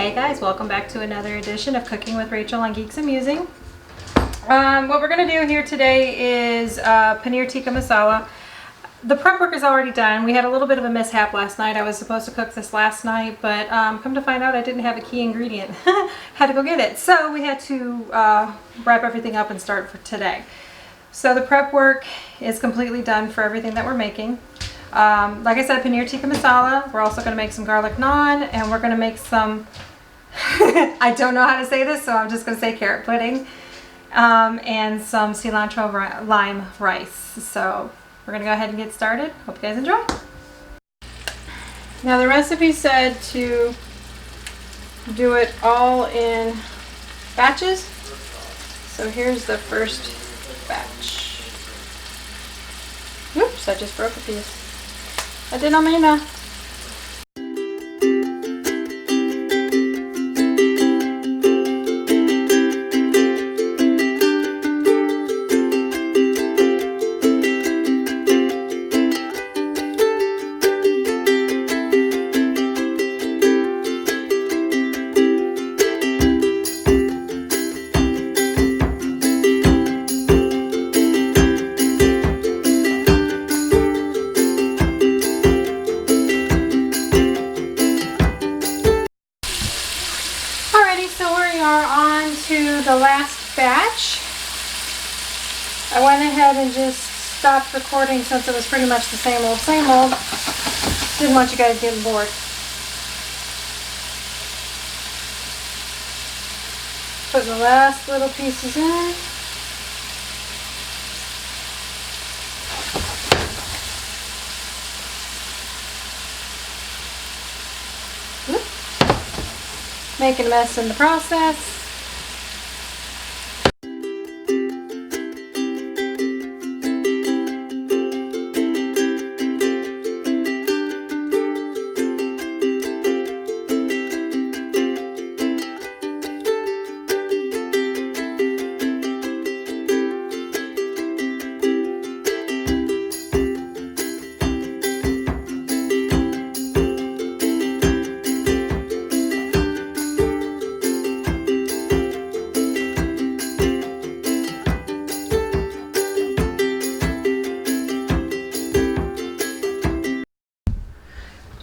Hey guys, welcome back to another edition of Cooking with Rachel on Geeks and Musing. What we're going to do here today is paneer tikka masala. The prep work is already done. We had a little bit of a mishap last night. I was supposed to cook this last night, but come to find out I didn't have a key ingredient. Had to go get it. So we had to wrap everything up and start for today. So the prep work is completely done for everything that we're making. Like I said, paneer tikka masala. We're also going to make some garlic naan, and we're going to make some, I don't know how to say this, so I'm just going to say carrot pudding, and some cilantro lime rice. So we're going to go ahead and get started. Hope you guys enjoy. Now the recipe said to do it all in batches. So here's the first batch. Oops, I just broke a piece. I did not mean that. The last batch. I went ahead and just stopped recording since it was pretty much the same old, same old. Didn't want you guys getting bored. Put the last little pieces in. Making a mess in the process.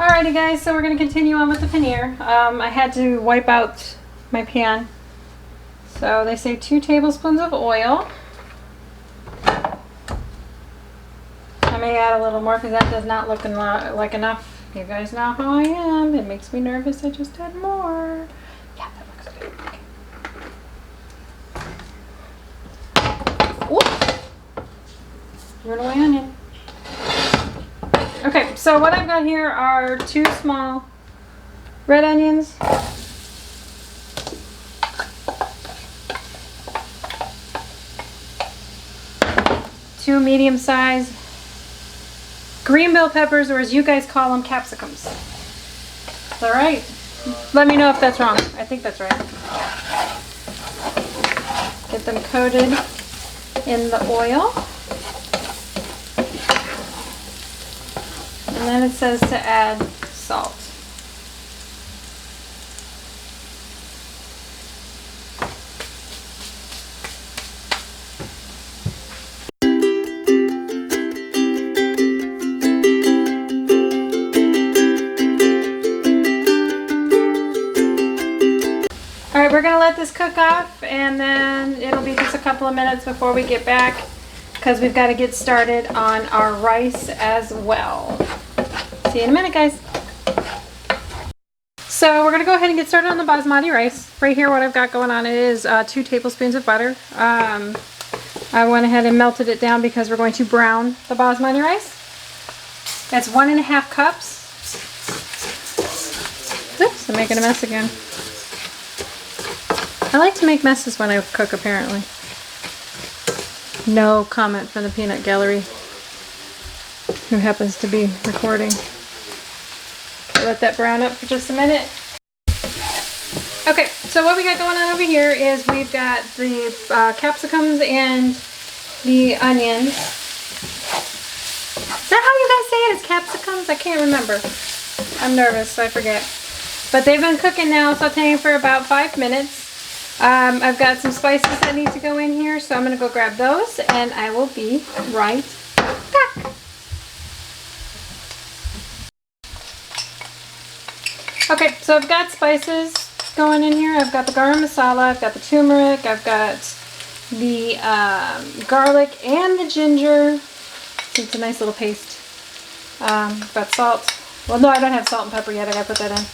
Alrighty guys, so we're going to continue on with the paneer. I had to wipe out my pan. So they say 2 tablespoons of oil. I may add a little more because that does not look like enough. You guys know how I am. It makes me nervous. I just add more. Yeah, that looks good. Okay. Ooh. Run away onion. Okay, so what I've got here are 2 small red onions, 2 medium-sized green bell peppers, or as you guys call them, capsicums. Is that right? Let me know if that's wrong. I think that's right. Get them coated in the oil. And then it says to add salt. Alright, we're going to let this cook off, and then it'll be just a couple of minutes before we get back, because we've got to get started on our rice as well. See you in a minute, guys. So we're going to go ahead and get started on the basmati rice. Right here what I've got going on is 2 tablespoons of butter. I went ahead and melted it down because we're going to brown the basmati rice. That's 1.5 cups. Oops, I'm making a mess again. I like to make messes when I cook, apparently. No comment from the peanut gallery, who happens to be recording. Let that brown up for just a minute. Okay, so what we got going on over here is we've got the capsicums and the onions. Is that how you guys say it? Is capsicums? I can't remember. I'm nervous, so I forget. But they've been cooking now, sauteing for about 5 minutes. I've got some spices that need to go in here, so I'm going to go grab those, and I will be right back. Okay, so I've got spices going in here. I've got the garam masala, I've got the turmeric, I've got the garlic and the ginger. It's a nice little paste. I've got salt. Well, no, I don't have salt and pepper yet. I gotta put that in.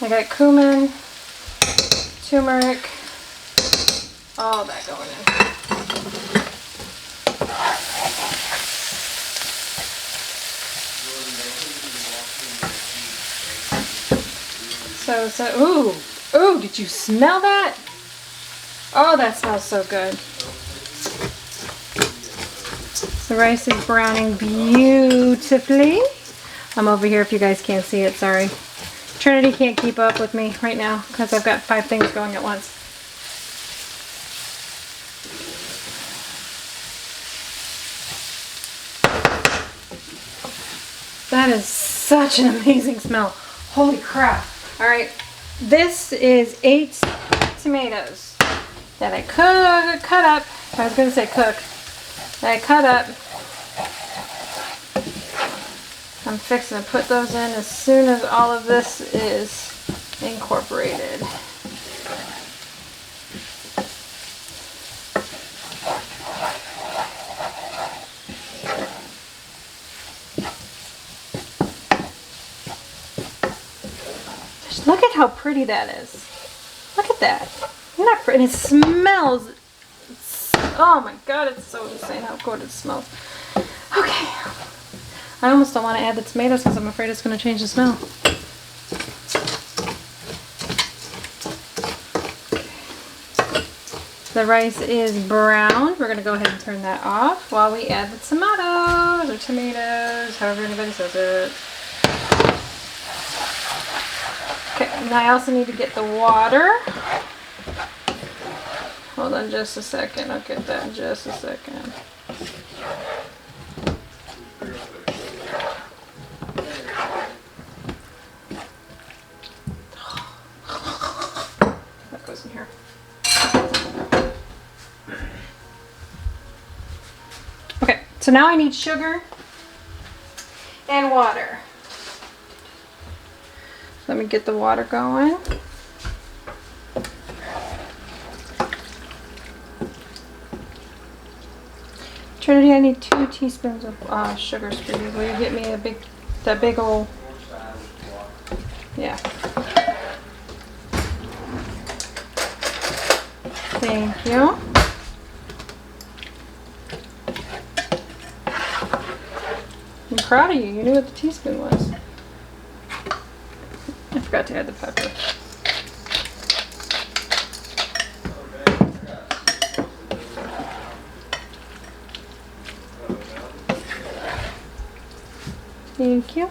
I got cumin, turmeric, all that going in. Ooh, did you smell that? Oh, that smells so good. The rice is browning beautifully. I'm over here if you guys can't see it, sorry. Trinity can't keep up with me right now because I've got 5 things going at once. That is such an amazing smell. Holy crap. All right, this is 8 tomatoes that I cut up. I was going to say cook. That I cut up. I'm fixing to put those in as soon as all of this is incorporated. Just look at how pretty that is. Look at that. Isn't that pretty? And it smells. Oh my god, it's so insane how good it smells. Okay. I almost don't want to add the tomatoes because I'm afraid it's going to change the smell. The rice is brown. We're going to go ahead and turn that off while we add the tomatoes or tomatoes, however anybody says it. Okay, and I also need to get the water. Hold on just a second. I'll get that in just a second. That goes in here. Okay, so now I need sugar and water. Let me get the water going. Trinity, I need 2 teaspoons of sugars for you. Will you get me that big old, yeah. Thank you. I'm proud of you. You knew what the teaspoon was. I forgot to add the pepper. Thank you.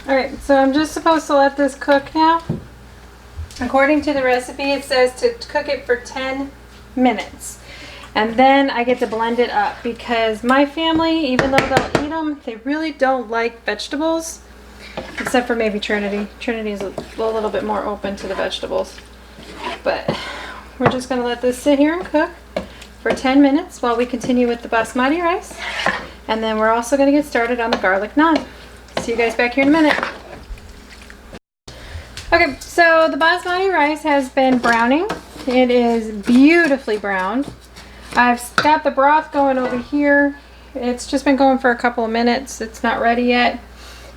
Alright, so I'm just supposed to let this cook now. According to the recipe, it says to cook it for 10 minutes. And then I get to blend it up because my family, even though they'll eat them, they really don't like vegetables. Except for maybe Trinity. Trinity is a little bit more open to the vegetables. But we're just going to let this sit here and cook for 10 minutes while we continue with the basmati rice. And then we're also going to get started on the garlic naan. See you guys back here in a minute. Okay, so the basmati rice has been browning. It is beautifully browned. I've got the broth going over here. It's just been going for a couple of minutes. It's not ready yet.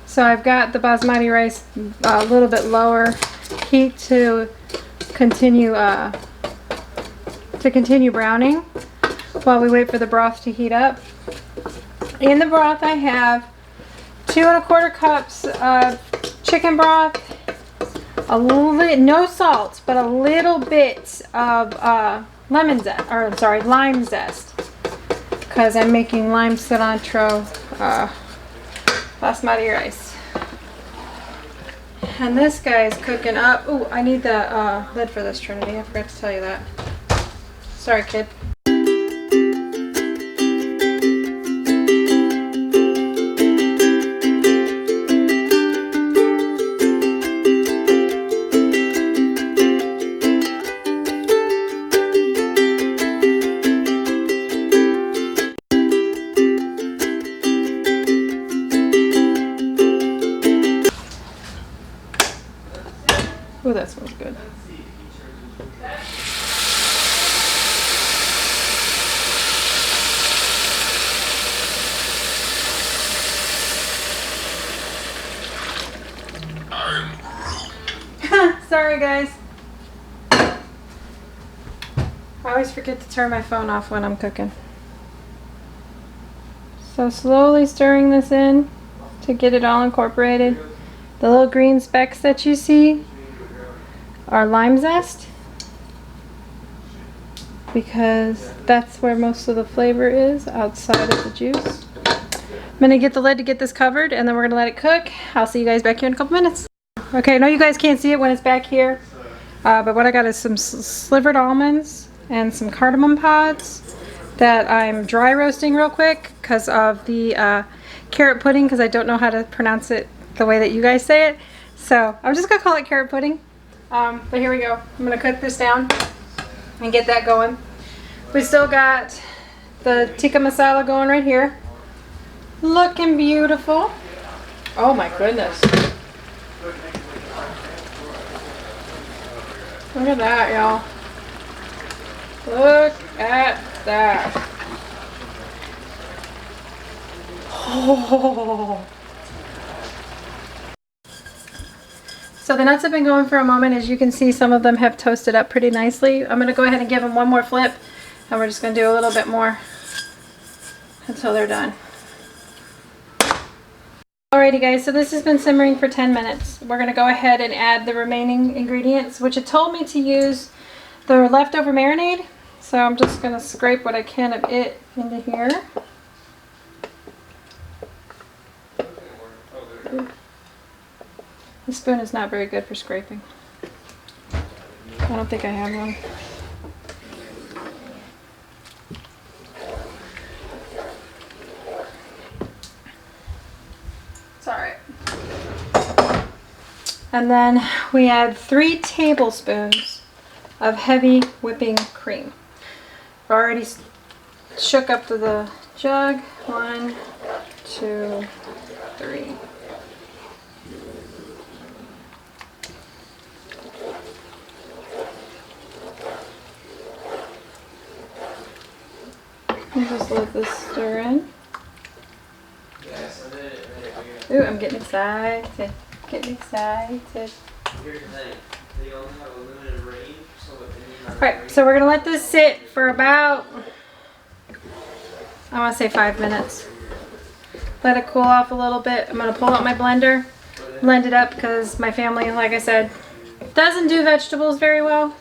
So I've got the basmati rice a little bit lower heat to continue browning while we wait for the broth to heat up. In the broth I have 2 1/4 cups of chicken broth, no salt, but a little bit of lime zest, because I'm making lime cilantro basmati rice. And this guy is cooking up. Oh, I need the lid for this, Trinity. I forgot to tell you that. Sorry, kid. Oh, that smells good. Sorry, guys. I always forget to turn my phone off when I'm cooking. So slowly stirring this in to get it all incorporated. The little green specks that you see are lime zest, because that's where most of the flavor is, outside of the juice. I'm gonna get the lid to get this covered, and then we're gonna let it cook. I'll see you guys back here in a couple minutes. Okay, I know you guys can't see it when it's back here, but what I got is some slivered almonds and some cardamom pods that I'm dry roasting real quick because of the carrot pudding, because I don't know how to pronounce it the way that you guys say it. So I'm just gonna call it carrot pudding. But here we go. I'm gonna cook this down and get that going. We still got the tikka masala going right here. Looking beautiful. Oh my goodness. Look at that, y'all. Look at that. Oh. So the nuts have been going for a moment. As you can see, some of them have toasted up pretty nicely. I'm going to go ahead and give them one more flip, and we're just going to do a little bit more until they're done. Alrighty guys, so this has been simmering for 10 minutes. We're going to go ahead and add the remaining ingredients, which it told me to use the leftover marinade. So I'm just going to scrape what I can of it into here. The spoon is not very good for scraping. I don't think I have one. It's alright. And then we add 3 tablespoons of heavy whipping cream. I've already shook up to the jug. 1, 2, 3. Just let this stir in. Ooh, I'm getting excited. Getting excited. Alright, so we're going to let this sit for about, I want to say 5 minutes. Let it cool off a little bit. I'm going to pull out my blender, blend it up, because my family, like I said, doesn't do vegetables very well.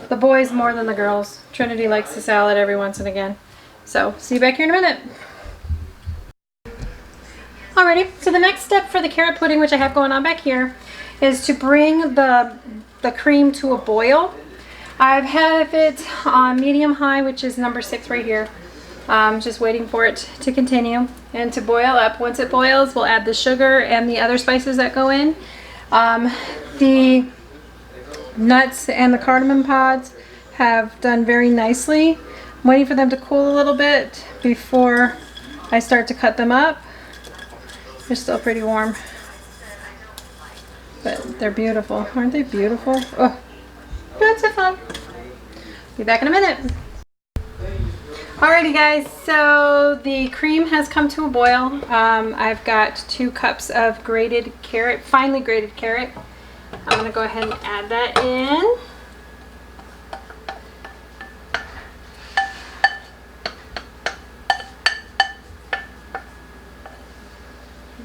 The boys more than the girls. Trinity likes the salad every once and again. So, see you back here in a minute. Alrighty, so the next step for the carrot pudding, which I have going on back here, is to bring the cream to a boil. I have it on medium high, which is number 6 right here. Just waiting for it to continue and to boil up. Once it boils, we'll add the sugar and the other spices that go in. The nuts and the cardamom pods have done very nicely. I'm waiting for them to cool a little bit before I start to cut them up. They're still pretty warm, but they're beautiful. Aren't they beautiful? Oh, beautiful. Be back in a minute. Alrighty guys, so the cream has come to a boil. I've got 2 cups of grated carrot, finely grated carrot. I'm going to go ahead and add that in.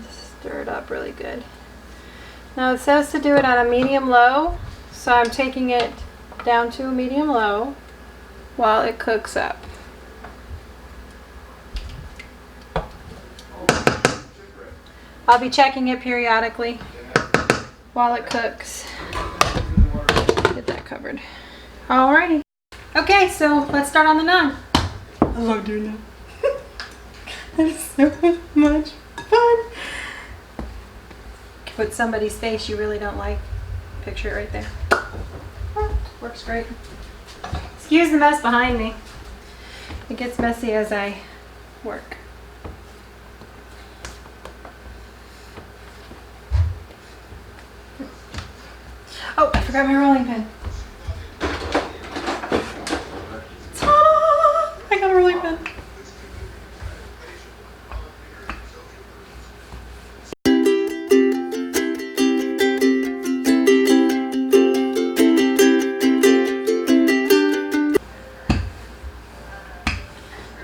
Just stir it up really good. Now it says to do it on a medium-low, so I'm taking it down to a medium-low while it cooks up. I'll be checking it periodically while it cooks. Get that covered. Alrighty. Okay, so let's start on the naan. I love doing that. That's so much fun. Put somebody's face you really don't like. Picture it right there. Works great. Excuse the mess behind me. It gets messy as I work. Oh, I forgot my rolling pin. Ta-da! I got a rolling pin.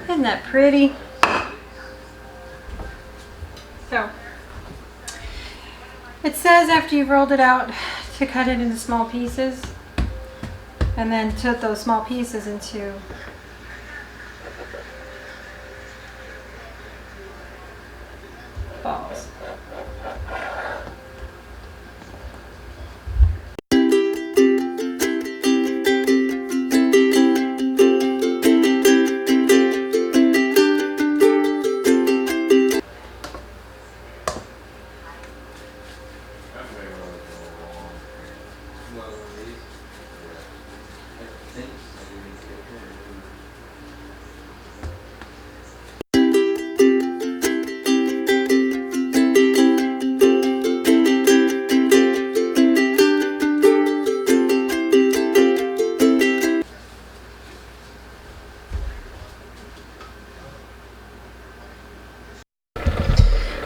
Isn't that pretty? So, it says after you've rolled it out to cut it into small pieces and then put those small pieces into balls.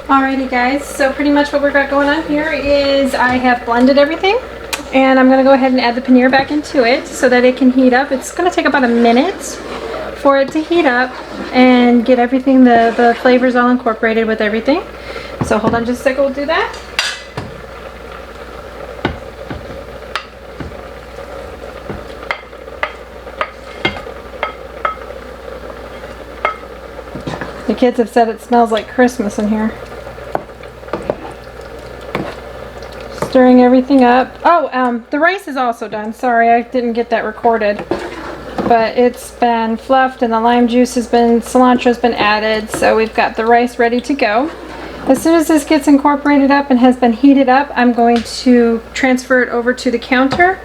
Alrighty guys, so pretty much what we've got going on here is I have blended everything and I'm going to go ahead and add the paneer back into it so that it can heat up. It's going to take about a minute for it to heat up and get everything, the flavors all incorporated with everything. So hold on just a second, we'll do that. The kids have said it smells like Christmas in here. Stirring everything up. Oh, the rice is also done. Sorry, I didn't get that recorded. But it's been fluffed and the lime juice has been, cilantro's been added. So we've got the rice ready to go. As soon as this gets incorporated up and has been heated up, I'm going to transfer it over to the counter.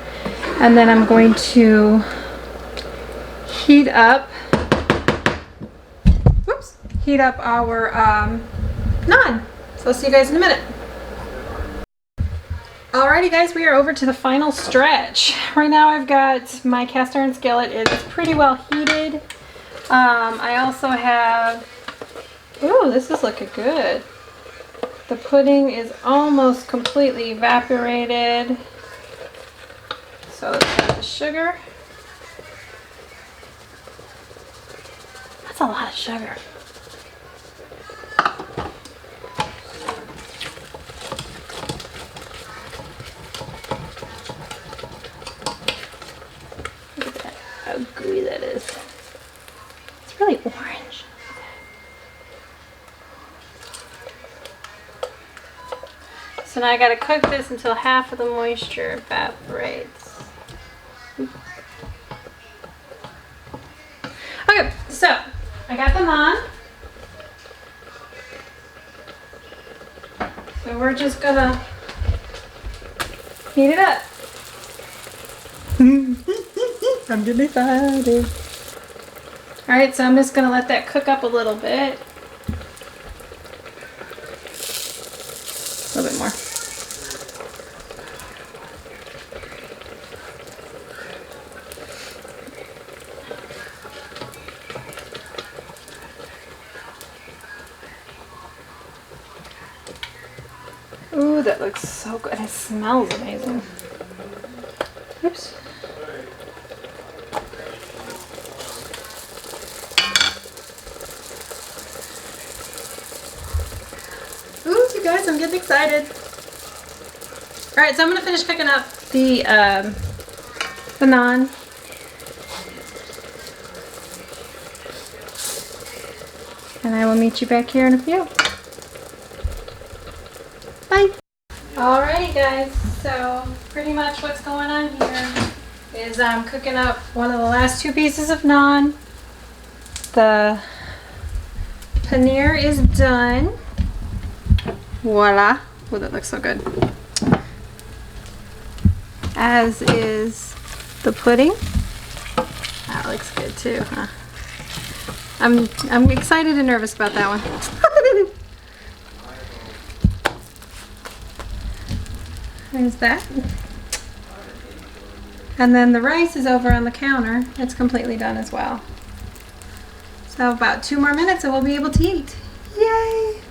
And then I'm going to heat up our naan. So I'll see you guys in a minute. Alrighty guys, we are over to the final stretch. Right now I've got my cast iron skillet. It's pretty well heated. I also have, ooh, this is looking good. The pudding is almost completely evaporated. So let's add the sugar. That's a lot of sugar. How gooey that is. It's really orange. So now I gotta cook this until half of the moisture evaporates. Okay, so I got the naan. So we're just gonna heat it up. I'm getting excited. Alright, so I'm just going to let that cook up a little bit. A little bit more. Ooh, that looks so good. It smells amazing. Oops. Guys, I'm getting excited. Alright, so I'm going to finish cooking up the naan. And I will meet you back here in a few. Alrighty guys, so pretty much what's going on here is I'm cooking up one of the last 2 pieces of naan. The paneer is done. Voila. Oh, that looks so good. As is the pudding. That looks good too, huh? I'm excited and nervous about that one. There's that. And then the rice is over on the counter. It's completely done as well. So about 2 more minutes and we'll be able to eat. Yay!